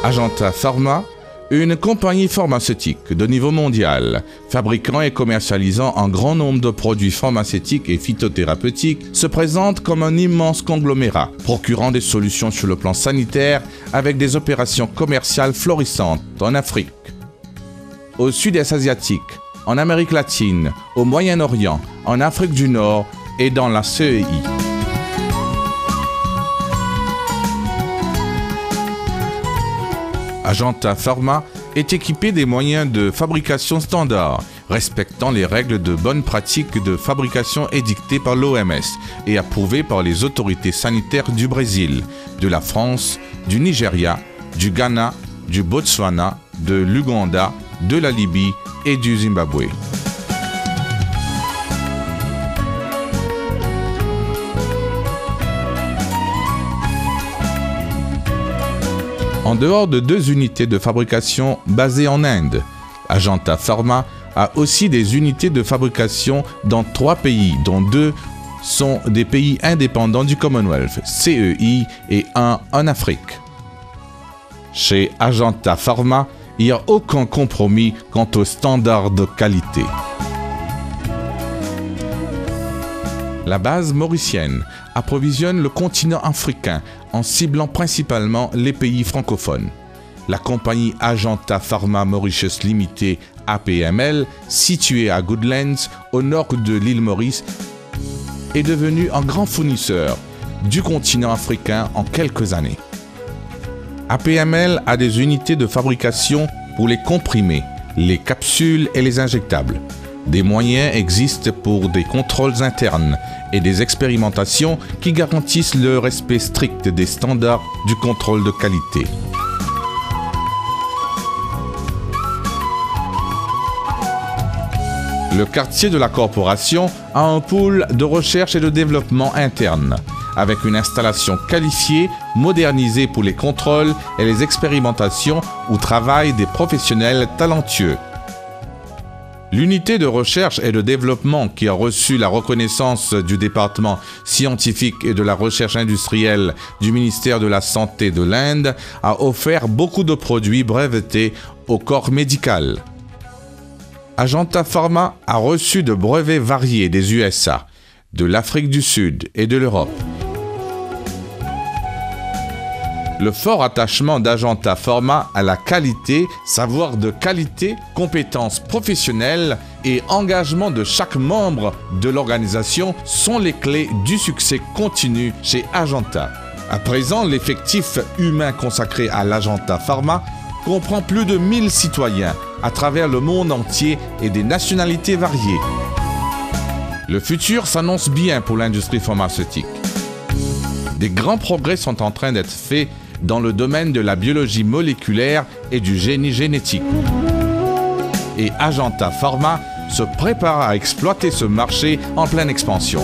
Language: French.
Agenta Pharma, une compagnie pharmaceutique de niveau mondial, fabriquant et commercialisant un grand nombre de produits pharmaceutiques et phytothérapeutiques, se présente comme un immense conglomérat, procurant des solutions sur le plan sanitaire avec des opérations commerciales florissantes en Afrique, au Sud-Est asiatique, en Amérique latine, au Moyen-Orient, en Afrique du Nord et dans la CEI. Agenta Pharma est équipé des moyens de fabrication standards, respectant les règles de bonne pratique de fabrication édictées par l'OMS et approuvées par les autorités sanitaires du Brésil, de la France, du Nigeria, du Ghana, du Botswana, de l'Ouganda, de la Libye et du Zimbabwe. En dehors de 2 unités de fabrication basées en Inde, Agenta Pharma a aussi des unités de fabrication dans 3 pays, dont 2 sont des pays indépendants du Commonwealth, CEI, et 1 en Afrique. Chez Agenta Pharma, il n'y a aucun compromis quant aux standards de qualité. La base mauricienne approvisionne le continent africain en ciblant principalement les pays francophones. La compagnie Agenta Pharma Mauritius Limited APML, située à Goodlands, au nord de l'île Maurice, est devenue un grand fournisseur du continent africain en quelques années. APML a des unités de fabrication pour les comprimés, les capsules et les injectables. Des moyens existent pour des contrôles internes et des expérimentations qui garantissent le respect strict des standards du contrôle de qualité. Le quartier de la corporation a un pôle de recherche et de développement interne, avec une installation qualifiée, modernisée pour les contrôles et les expérimentations où travaillent des professionnels talentueux. L'unité de recherche et de développement qui a reçu la reconnaissance du département scientifique et de la recherche industrielle du ministère de la Santé de l'Inde a offert beaucoup de produits brevetés au corps médical. Agenta Pharma a reçu de brevets variés des USA, de l'Afrique du Sud et de l'Europe. Le fort attachement d'Agenta Pharma à la qualité, savoir de qualité, compétences professionnelles et engagement de chaque membre de l'organisation sont les clés du succès continu chez Agenta. À présent, l'effectif humain consacré à l'Agenta Pharma comprend plus de 1000 citoyens à travers le monde entier et des nationalités variées. Le futur s'annonce bien pour l'industrie pharmaceutique. Des grands progrès sont en train d'être faits dans le domaine de la biologie moléculaire et du génie génétique. Et Agenta Pharma se prépare à exploiter ce marché en pleine expansion.